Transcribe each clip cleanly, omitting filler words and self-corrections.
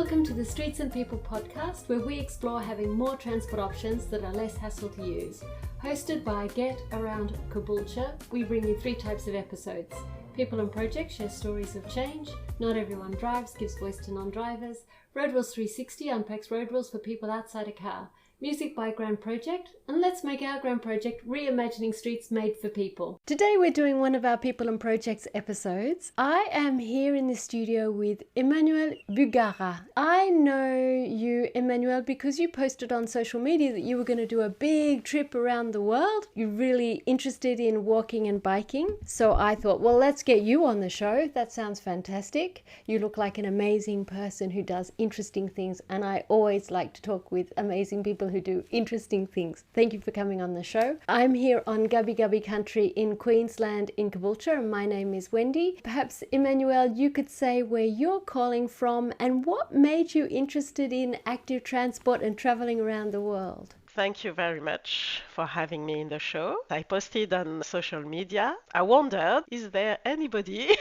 Welcome to the Streets and People podcast, where we explore having more transport options that are less hassle to use. Hosted by Get Around Caboolture, we bring you 3 types of episodes. People and Projects share stories of change. Not Everyone Drives gives voice to non-drivers. Road Rules 360 unpacks road rules for people outside a car. Music by Grand Project, and let's make our Grand Project reimagining streets made for people. Today we're doing one of our People and Projects episodes. I am here in the studio with Emmanuelle Bugara. I know you, Emmanuelle, because you posted on social media that you were going to do a big trip around the world. You're really interested in walking and biking. So I thought, well, let's get you on the show. That sounds fantastic. You look like an amazing person who does interesting things, and I always like to talk with amazing people who do interesting things. Thank you for coming on the show. I'm here on Gubbi Gubbi country in Queensland in Caboolture, and my name is Wendy. Perhaps, Emmanuelle, you could say where you're calling from and what made you interested in active transport and traveling around the world. Thank you very much for having me in the show. I posted on social media. I wondered, is there anybody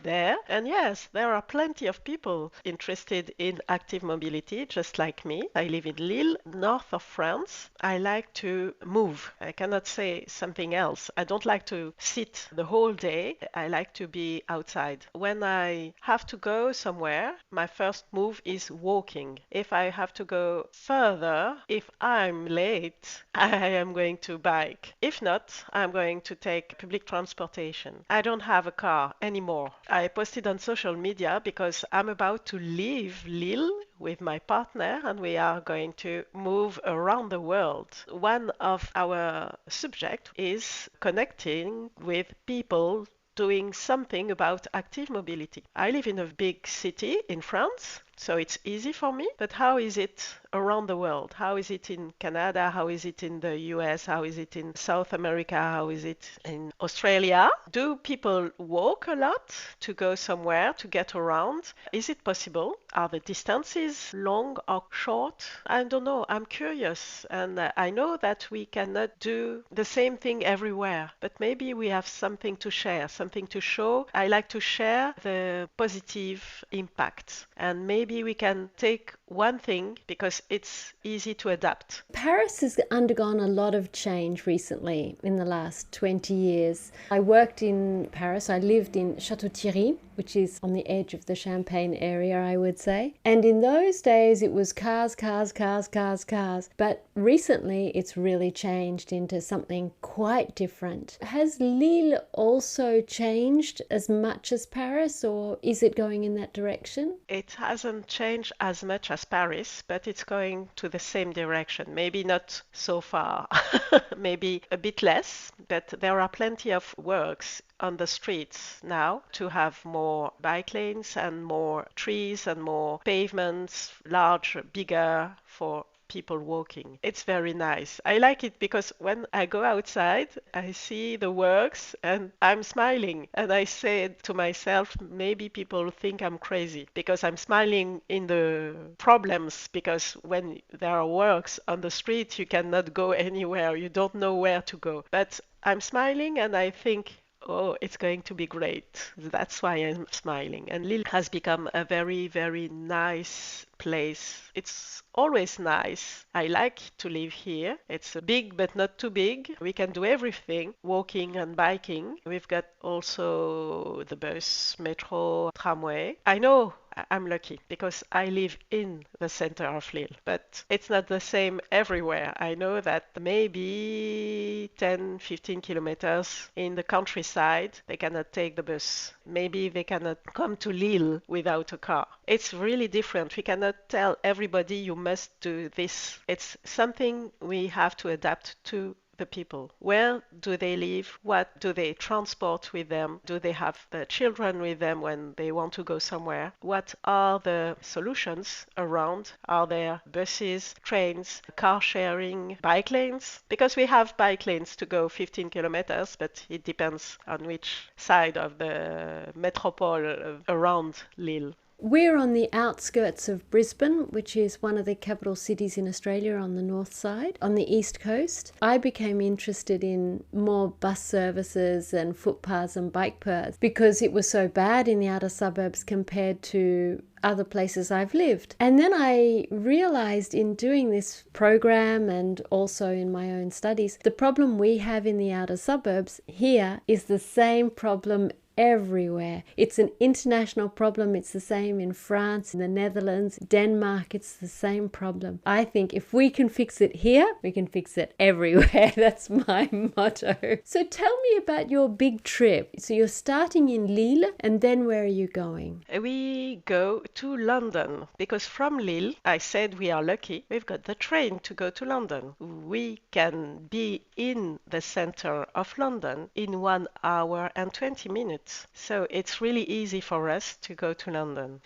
there? And yes, there are plenty of people interested in active mobility, just like me. I live in Lille, north of France. I like to move. I cannot say something else. I don't like to sit the whole day. I like to be outside. When I have to go somewhere, my first move is walking. If I have to go further, if I'm late, I am going to bike. If not, I'm going to take public transportation. I don't have a car anymore. I posted on social media because I'm about to leave Lille with my partner and we are going to move around the world. One of our subjects is connecting with people doing something about active mobility. I live in a big city in France, so it's easy for me. But how is it around the world? How is it in Canada? How is it in the US? How is it in South America? How is it in Australia? Do people walk a lot to go somewhere, to get around? Is it possible? Are the distances long or short? I don't know. I'm curious. And I know that we cannot do the same thing everywhere, but maybe we have something to share, something to show. I like to share the positive impact, and maybe we can take one thing because it's easy to adapt. Paris has undergone a lot of change recently in the last 20 years. I worked in Paris. I lived in Château-Thierry, which is on the edge of the Champagne area, I would say. And in those days, it was cars, cars, cars, cars, cars. But recently, it's really changed into something quite different. Has Lille also changed as much as Paris, or is it going in that direction? It hasn't changed as much as Paris, but it's going to the same direction. Maybe not so far, maybe a bit less, but there are plenty of works on the streets now to have more bike lanes and more trees and more pavements, larger, bigger for people walking. It's very nice. I like it because when I go outside, I see the works and I'm smiling. And I said to myself, maybe people think I'm crazy because I'm smiling in the problems, because when there are works on the street, you cannot go anywhere. You don't know where to go. But I'm smiling and I think, oh, it's going to be great. That's why I'm smiling. And Lille has become a very, very nice place. It's always nice. I like to live here. It's big but not too big. We can do everything, walking and biking. We've got also the bus, metro, tramway. I know I'm lucky because I live in the center of Lille, but it's not the same everywhere. I know that maybe 10, 15 kilometers in the countryside, they cannot take the bus. Maybe they cannot come to Lille without a car. It's really different. We cannot tell everybody you must do this. It's something we have to adapt to the people. Where do they live? What do they transport with them? Do they have the children with them when they want to go somewhere? What are the solutions around? Are there buses, trains, car sharing, bike lanes? Because we have bike lanes to go 15 kilometers, but it depends on which side of the metropole around Lille. We're on the outskirts of Brisbane, which is one of the capital cities in Australia on the north side, on the east coast. I became interested in more bus services and footpaths and bike paths because it was so bad in the outer suburbs compared to other places I've lived. And then I realized in doing this program and also in my own studies, the problem we have in the outer suburbs here is the same problem everywhere. It's an international problem. It's the same in France, in the Netherlands, Denmark. It's the same problem. I think if we can fix it here, we can fix it everywhere. That's my motto. So tell me about your big trip. So you're starting in Lille, and then where are you going? We go to London because from Lille, I said we are lucky. We've got the train to go to London. We can be in the center of London in 1 hour and 20 minutes. So it's really easy for us to go to London.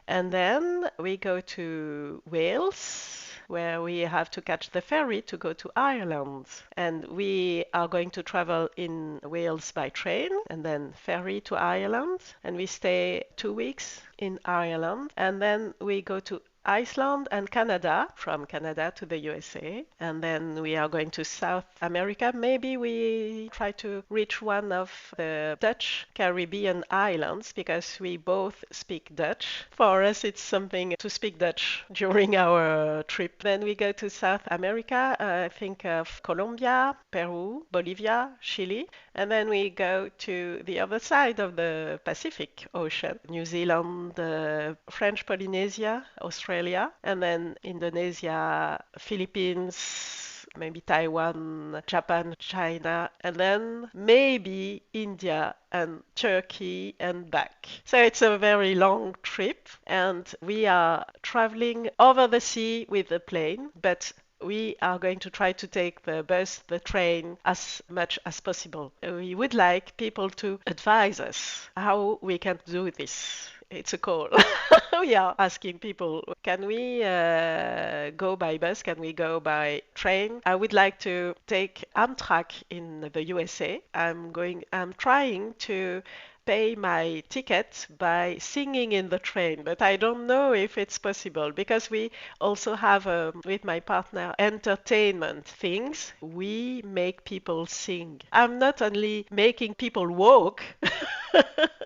And then we go to Wales, where we have to catch the ferry to go to Ireland. And we are going to travel in Wales by train and then ferry to Ireland. And we stay 2 weeks in Ireland. And then we go to Iceland and Canada, from Canada to the USA. And then we are going to South America. Maybe we try to reach one of the Dutch Caribbean islands because we both speak Dutch. For us, it's something to speak Dutch during our trip. Then we go to South America, think of Colombia, Peru, Bolivia, Chile. And then we go to the other side of the Pacific Ocean, New Zealand, French Polynesia, Australia, and then Indonesia, Philippines, maybe Taiwan, Japan, China, and then maybe India and Turkey and back. So it's a very long trip, and we are traveling over the sea with a plane, but we are going to try to take the bus, the train, as much as possible. We would like people to advise us how we can do this. It's a call. We are asking people, can we go by bus? Can we go by train? I would like to take Amtrak in the USA. I'm trying to pay my ticket by singing in the train, but I don't know if it's possible because we also have, with my partner, entertainment things. We make people sing. I'm not only making people walk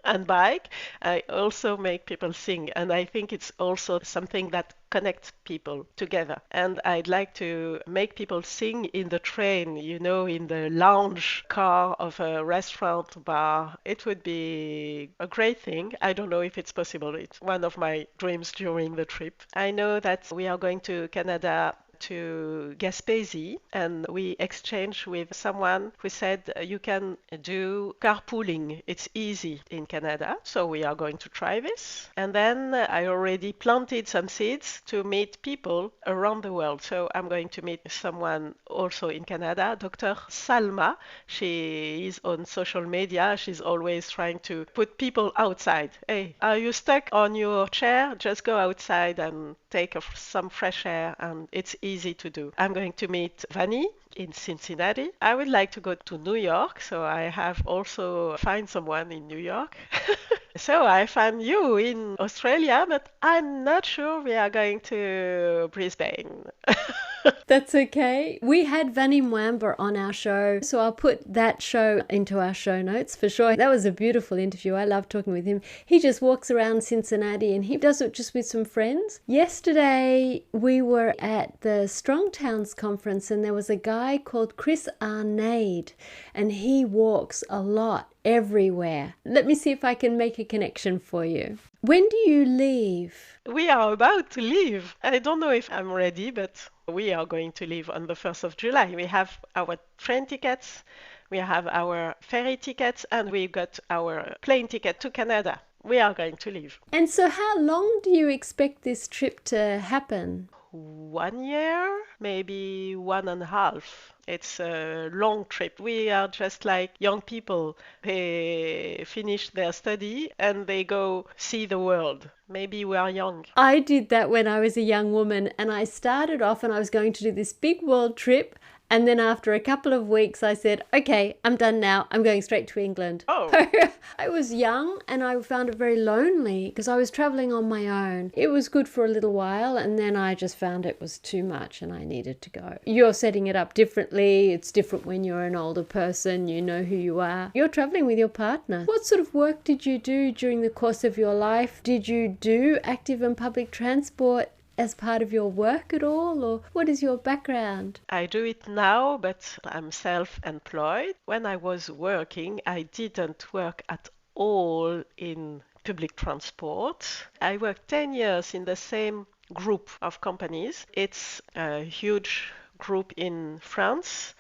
and bike, I also make people sing, and I think it's also something that connects people together. And I'd like to make people sing in the train, in the lounge car of a restaurant, bar. It would be a great thing. I don't know if it's possible. It's one of my dreams during the trip. I know that we are going to Canada, to Gaspésie, and we exchanged with someone who said you can do carpooling. It's easy in Canada, so we are going to try this. And then I already planted some seeds to meet people around the world. So I'm going to meet someone also in Canada, Dr. Salma. She is on social media. She's always trying to put people outside. Hey, are you stuck on your chair? Just go outside and take some fresh air, and it's easy to do. I'm going to meet Vanny in Cincinnati. I would like to go to New York, so I have also find someone in New York. So I found you in Australia, but I'm not sure we are going to Brisbane. That's okay. We had Vanny Mwamba on our show, so I'll put that show into our show notes for sure. That was a beautiful interview. I love talking with him. He just walks around Cincinnati and he does it just with some friends. Yesterday, we were at the Strong Towns conference and there was a guy called Chris Arnade, and he walks a lot everywhere. Let me see if I can make a connection for you. When do you leave? We are about to leave. I don't know if I'm ready, but we are going to leave on the 1st of July. We have our train tickets, we have our ferry tickets, and we got our plane ticket to Canada. We are going to leave. And so how long do you expect this trip to happen? 1 year, maybe 1.5. It's a long trip. We are just like young people. They finish their study and they go see the world. Maybe we are young. I did that when I was a young woman, and I started off and I was going to do this big world trip. And then after a couple of weeks, I said, okay, I'm done now. I'm going straight to England. Oh. I was young and I found it very lonely because I was traveling on my own. It was good for a little while and then I just found it was too much and I needed to go. You're setting it up differently. It's different when you're an older person. You know who you are. You're traveling with your partner. What sort of work did you do during the course of your life? Did you do active and public transport as part of your work at all, or what is your background? I do it now, but I'm self-employed. When I was working, I didn't work at all in public transport. I worked 10 years in the same group of companies. It's a huge group in France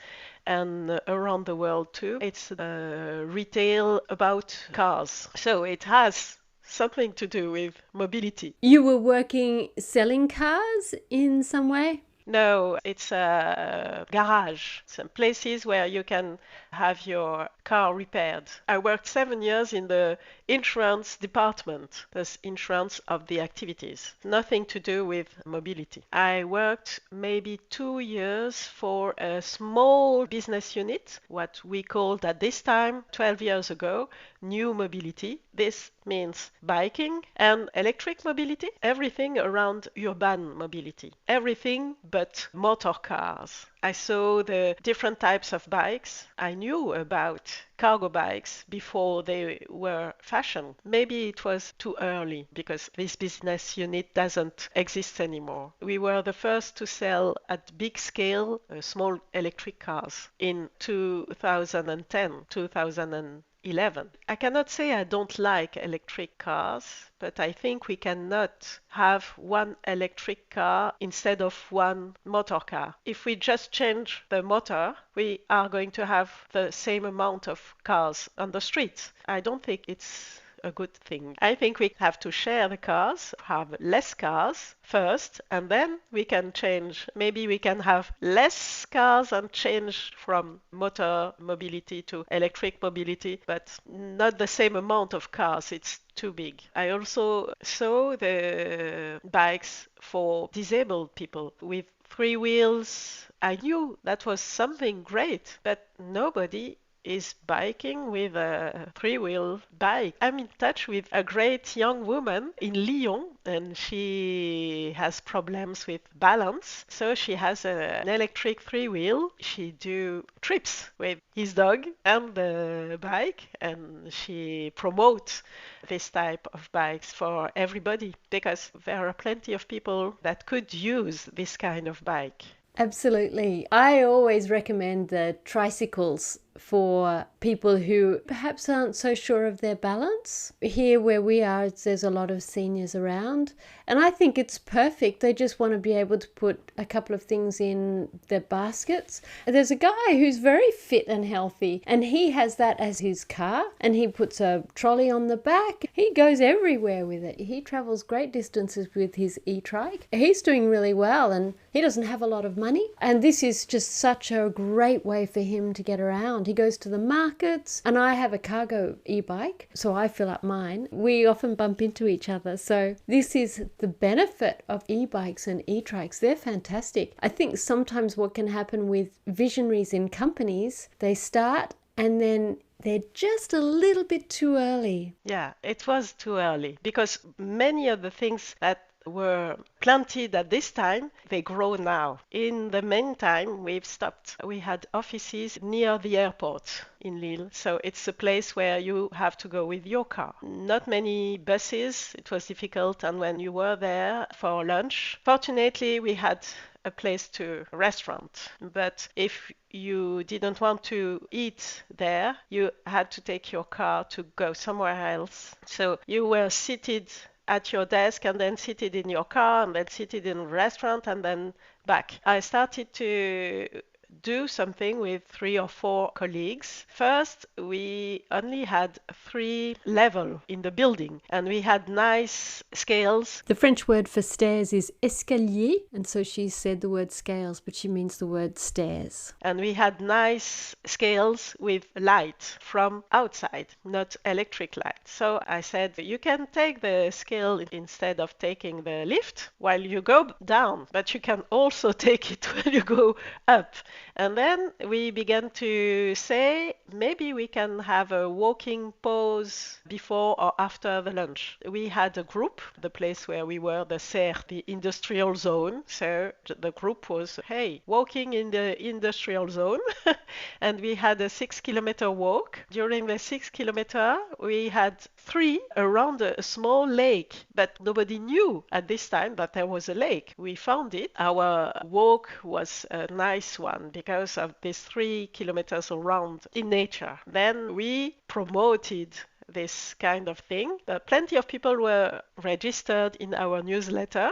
and around the world too. It's retail about cars. So it has something to do with mobility. You were working selling cars in some way? No, it's a garage, some places where you can have your car repaired. I worked 7 years in the insurance department, the insurance of the activities, nothing to do with mobility. I worked maybe 2 years for a small business unit, what we called at this time, 12 years ago, new mobility. This means biking and electric mobility, everything around urban mobility, everything but motor cars. I saw the different types of bikes. I knew about cargo bikes before they were fashion. Maybe it was too early because this business unit doesn't exist anymore. We were the first to sell at big scale small electric cars in 2010, 2011. I cannot say I don't like electric cars, but I think we cannot have one electric car instead of one motor car. If we just change the motor, we are going to have the same amount of cars on the streets. I don't think it's a good thing. I think we have to share the cars, have less cars first, and then we can change. Maybe we can have less cars and change from motor mobility to electric mobility, but not the same amount of cars. It's too big. I also saw the bikes for disabled people with 3 wheels. I knew that was something great, but nobody is biking with a 3-wheel bike. I'm in touch with a great young woman in Lille, and she has problems with balance, so she has an electric 3-wheel. She do trips with his dog and the bike, and she promotes this type of bikes for everybody because there are plenty of people that could use this kind of bike. Absolutely. I always recommend the tricycles for people who perhaps aren't so sure of their balance. Here where we are, there's a lot of seniors around, and I think it's perfect. They just want to be able to put a couple of things in their baskets. There's a guy who's very fit and healthy, and he has that as his car, and he puts a trolley on the back. He goes everywhere with it. He travels great distances with his e-trike. He's doing really well, and he doesn't have a lot of money, and this is just such a great way for him to get around. He goes to the markets, and I have a cargo e-bike, so I fill up mine. We often bump into each other, so this is the benefit of e-bikes and e-trikes. They're fantastic. I think sometimes what can happen with visionaries in companies, they start and then they're just a little bit too early. Yeah, it was too early because many of the things that were planted at this time, they grow now. In the meantime, we've stopped. We had offices near the airport in Lille, so it's a place where you have to go with your car. Not many buses, it was difficult, and when you were there for lunch, fortunately we had a place to restaurant, but if you didn't want to eat there, you had to take your car to go somewhere else. So you were seated at your desk and then seated in your car and then seated in a restaurant and then back. I started to do something with 3 or 4 colleagues. First, we only had 3 levels in the building and we had nice scales. The French word for stairs is escalier, and so she said the word scales, but she means the word stairs. And we had nice scales with light from outside, not electric light. So I said, you can take the scale instead of taking the lift while you go down, but you can also take it when you go up. And then we began to say maybe we can have a walking pause before or after the lunch. We had a group, the place where we were, the SER, the industrial zone. So the group was, hey, walking in the industrial zone. And we had a 6 kilometer walk. During the 6 kilometer, we had three around a small lake, but nobody knew at this time that there was a lake. We found it. Our walk was a nice one because of these 3 kilometers around in nature. Then we promoted this kind of thing. Plenty of people were registered in our newsletter,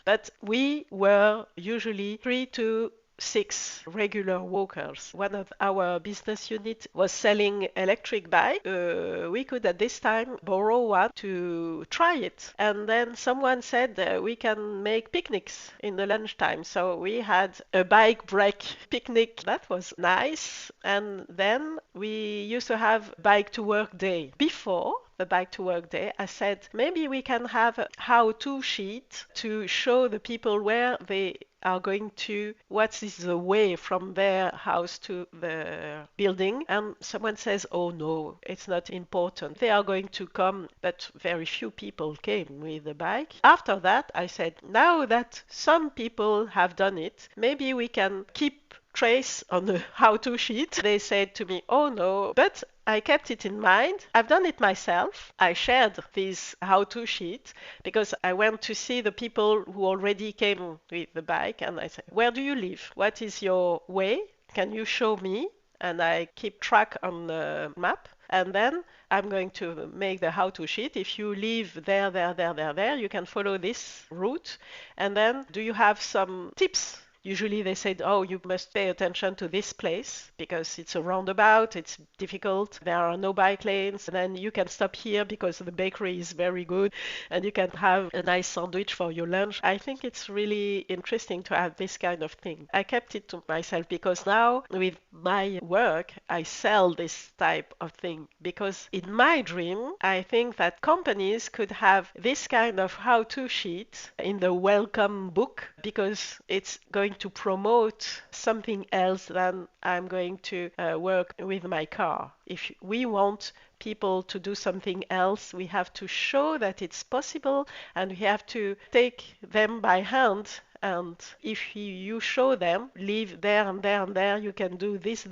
but we were usually 3 to 6 regular walkers. One of our business units was selling electric bike. We could at this time borrow one to try it. And then someone said we can make picnics in the lunchtime. So we had a bike break picnic. That was nice. And then we used to have bike to work day. Before the bike to work day, I said maybe we can have a how-to sheet to show the people where they are going to, what is the way from their house to the building. And someone says, oh no, it's not important. They are going to come, but very few people came with the bike. After that, I said, now that some people have done it, maybe we can keep trace on the how-to sheet. They said to me, oh no, but I kept it in mind. I've done it myself. I shared this how-to sheet because I went to see the people who already came with the bike, and I said, where do you live? What is your way? Can you show me? And I keep track on the map. And then I'm going to make the how-to sheet. If you live there, you can follow this route. And then do you have some tips? Usually they said, oh, you must pay attention to this place because it's a roundabout, it's difficult, there are no bike lanes, and then you can stop here because the bakery is very good and you can have a nice sandwich for your lunch. I think it's really interesting to have this kind of thing. I kept it to myself because now with my work, I sell this type of thing because in my dream, I think that companies could have this kind of how-to sheet in the welcome book because it's going to promote something else than I'm going to work with my car. If we want people to do something else, we have to show that it's possible and we have to take them by hand. And if you show them, live there and there and there, you can do this.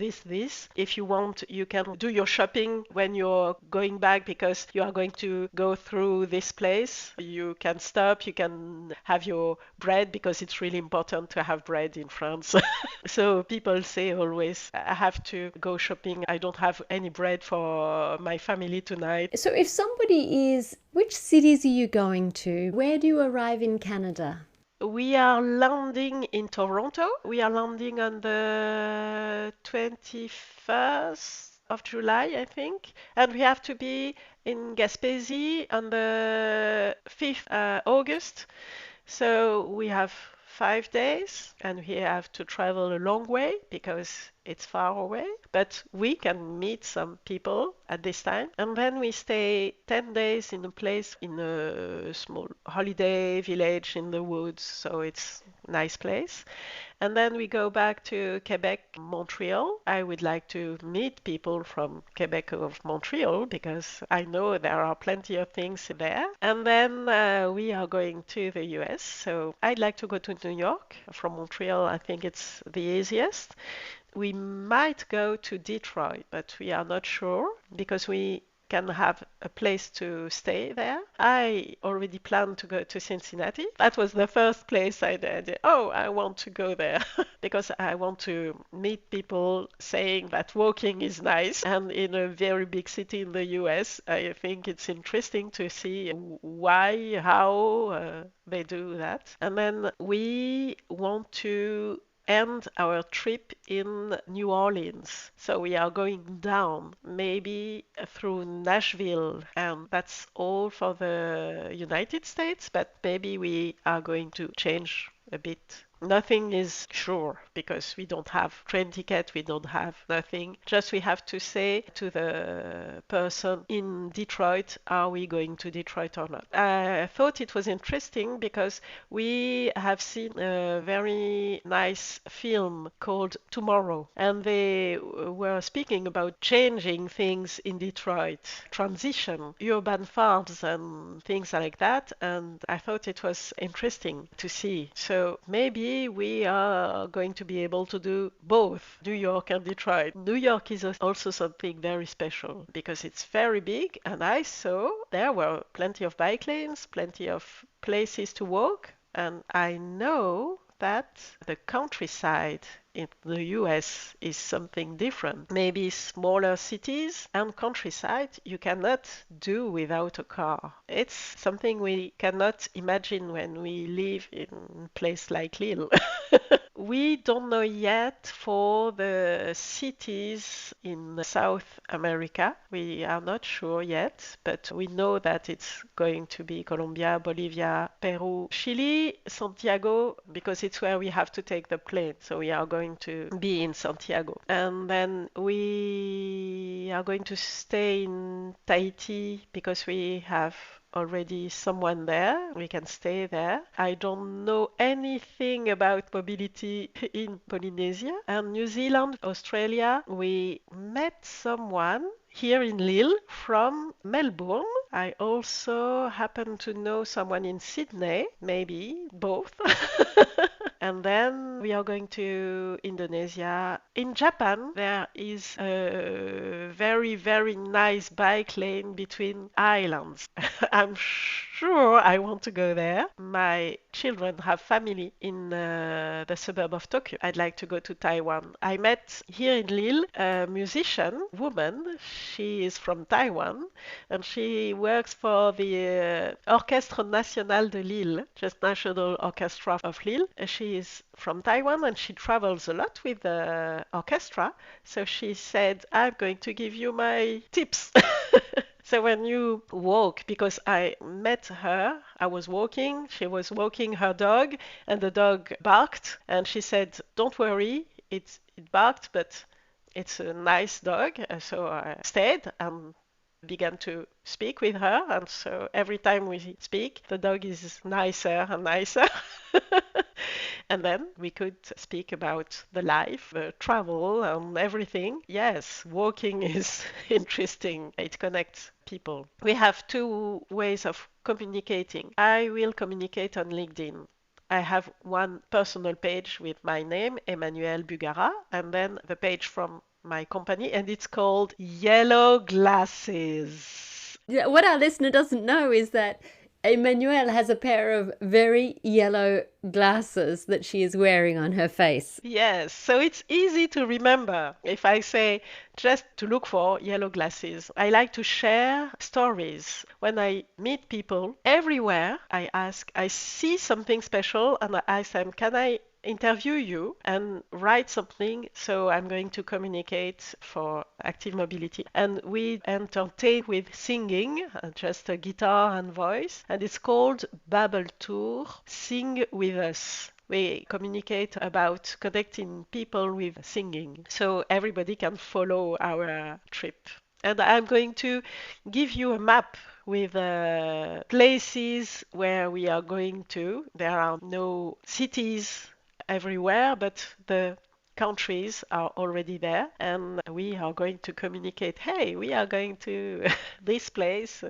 If you want, you can do your shopping when you're going back because you are going to go through this place. You can stop, you can have your bread because it's really important to have bread in France. So people say always, I have to go shopping. I don't have any bread for my family tonight. So if somebody is, which cities are you going to? Where do you arrive in Canada? We are landing in Toronto. We are landing on the 21st of July, I think. And we have to be in Gaspésie on the 5th August. So we have 5 days and we have to travel a long way because it's far away. But we can meet some people at this time. And then we stay 10 days in a place in a small holiday village in the woods. So it's a nice place. And then we go back to Quebec, Montreal. I would like to meet people from Quebec or Montreal because I know there are plenty of things there. And then we are going to the US. So I'd like to go to New York. From Montreal, I think it's the easiest. We might go to Detroit, but we are not sure because we can have a place to stay there. I already planned to go to Cincinnati. That was the first place I did. Oh, I want to go there because I want to meet people saying that walking is nice. And in a very big city in the US, I think it's interesting to see why, how they do that. And then we want to end our trip in New Orleans. So we are going down, maybe through Nashville, and that's all for the United States, but maybe we are going to change a bit Nothing is sure because we don't have train ticket, we don't have nothing. Just we have to say to the person in Detroit, are we going to Detroit or not? I thought it was interesting because we have seen a very nice film called Tomorrow, and they were speaking about changing things in Detroit, transition, urban farms and things like that, and I thought it was interesting to see. So maybe we are going to be able to do both New York and Detroit. New York is also something very special because it's very big, and I saw there were plenty of bike lanes, plenty of places to walk, and I know that the countryside in the US is something different. Maybe smaller cities and countryside you cannot do without a car. It's something we cannot imagine when we live in a place like Lille. We don't know yet for the cities in South America. We are not sure yet, but we know that it's going to be Colombia, Bolivia, Peru, Chile, Santiago, because it's where we have to take the plane. So we are going to be in Santiago. And then we are going to stay in Tahiti because we have already someone there. We can stay there. I don't know anything about mobility in Polynesia. And New Zealand, Australia, we met someone here in Lille from Melbourne. I also happen to know someone in Sydney, maybe both. And then we are going to Indonesia. In Japan, there is a very, very nice bike lane between islands. I'm sure I want to go there. My children have family in the suburb of Tokyo. I'd like to go to Taiwan. I met here in Lille a musician woman. She is from Taiwan and she works for the Orchestre National de Lille, just National Orchestra of Lille. She is from Taiwan and she travels a lot with the orchestra. So she said, I'm going to give you my tips. So when you walk, because I met her, I was walking, she was walking her dog, and the dog barked, and she said, don't worry, it barked, but it's a nice dog. So I stayed and began to speak with her, and so every time we speak, the dog is nicer and nicer. And then we could speak about the life, the travel, and everything. Yes, walking is interesting. It connects people. We have two ways of communicating. I will communicate on LinkedIn. I have one personal page with my name, Emmanuelle Bugara, and then the page from my company, and it's called Yellow Glasses. Yeah, what our listener doesn't know is that Emmanuelle has a pair of very yellow glasses that she is wearing on her face. Yes, so it's easy to remember if I say just to look for yellow glasses. I like to share stories. When I meet people everywhere, I see something special and I ask them, can I interview you and write something? So I'm going to communicate for active mobility. And we entertain with singing, just a guitar and voice. And it's called Babel Tour, Sing With Us. We communicate about connecting people with singing. So everybody can follow our trip. And I'm going to give you a map with places where we are going to. There are no cities everywhere, but the countries are already there, and we are going to communicate, hey, we are going to this place.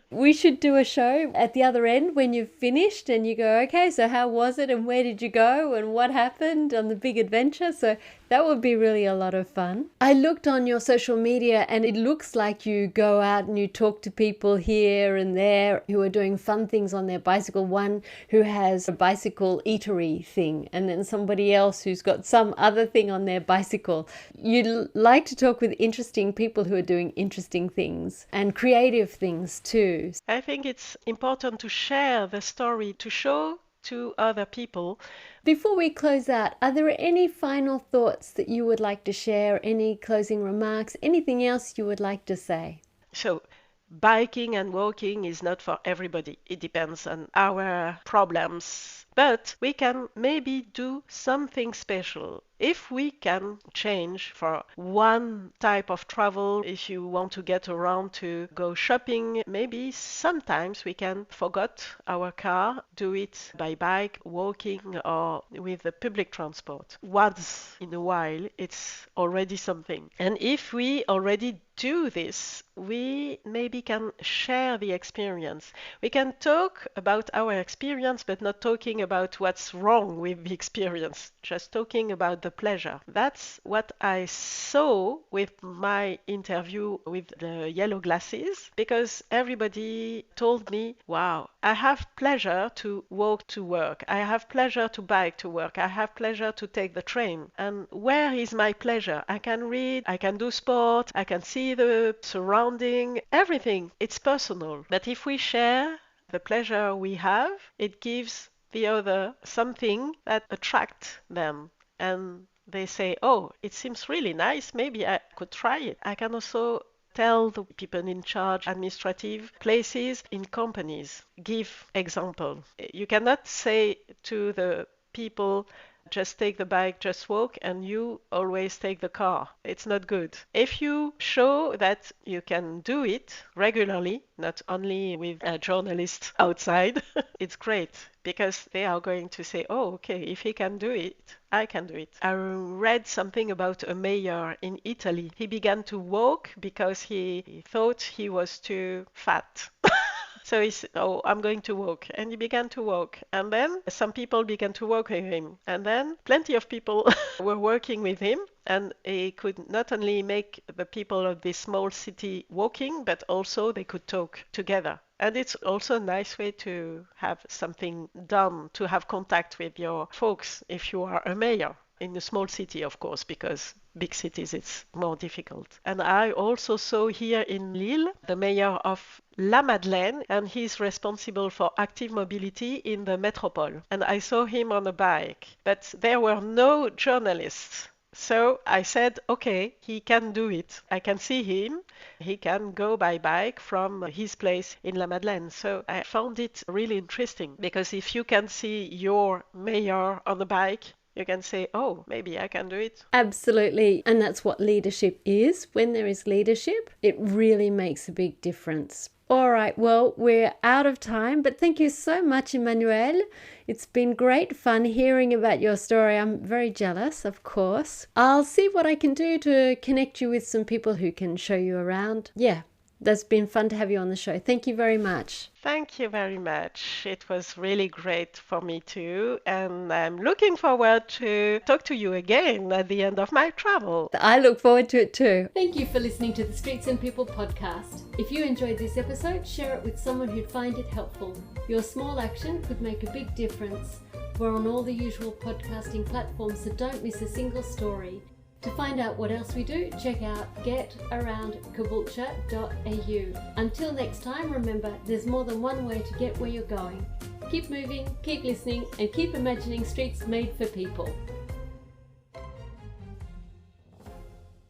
We should do a show at the other end when you've finished and you go, okay, so how was it and where did you go and what happened on the big adventure? So that would be really a lot of fun. I looked on your social media and it looks like you go out and you talk to people here and there who are doing fun things on their bicycle. One who has a bicycle eatery thing, and then somebody else who's got some other thing on their bicycle. You like to talk with interesting people who are doing interesting things and creative things too. I think it's important to share the story, to show to other people. Before we close out, are there any final thoughts that you would like to share? Any closing remarks? Anything else you would like to say? So, biking and walking is not for everybody. It depends on our problems but we can maybe do something special. If we can change for one type of travel, if you want to get around to go shopping, maybe sometimes we can forget our car, do it by bike, walking, or with the public transport. Once in a while, it's already something. And if we already do this, we maybe can share the experience. We can talk about our experience, but not talking about what's wrong with the experience, just talking about the pleasure. That's what I saw with my interview with the yellow glasses, because everybody told me, wow, I have pleasure to walk to work. I have pleasure to bike to work. I have pleasure to take the train. And where is my pleasure? I can read, I can do sport, I can see the surrounding, everything. It's personal. But if we share the pleasure we have, it gives the other something that attracts them. And they say, oh, it seems really nice. Maybe I could try it. I can also tell the people in charge administrative places in companies, give example. You cannot say to the people, just take the bike, just walk, and you always take the car. It's not good. If you show that you can do it regularly, not only with a journalist outside, it's great, because they are going to say, oh, okay, if he can do it, I can do it. I read something about a mayor in Italy. He began to walk because he thought he was too fat. So he said, oh, I'm going to walk. And he began to walk. And then some people began to walk with him. And then plenty of people were working with him. And he could not only make the people of this small city walking, but also they could talk together. And it's also a nice way to have something done, to have contact with your folks if you are a mayor. In a small city, of course, because big cities it's more difficult. And I also saw here in Lille the mayor of La Madeleine, and he's responsible for active mobility in the metropole. And I saw him on a bike, but there were no journalists. So I said, okay, he can do it. I can see him. He can go by bike from his place in La Madeleine. So I found it really interesting, because if you can see your mayor on a bike, you can say, oh, maybe I can do it. Absolutely. And that's what leadership is. When there is leadership, it really makes a big difference. All right, well, we're out of time, but thank you so much, Emmanuelle. It's been great fun hearing about your story. I'm very jealous, of course. I'll see what I can do to connect you with some people who can show you around. Yeah, that's been fun to have you on the show. Thank you very much. Thank you very much. It was really great for me too. And I'm looking forward to talk to you again at the end of my travel. I look forward to it too. Thank you for listening to the Streets and People podcast. If you enjoyed this episode, share it with someone who'd find it helpful. Your small action could make a big difference. We're on all the usual podcasting platforms, so don't miss a single story. To find out what else we do, check out getaroundcaboolture.au. Until next time, remember, there's more than one way to get where you're going. Keep moving, keep listening, and keep imagining streets made for people.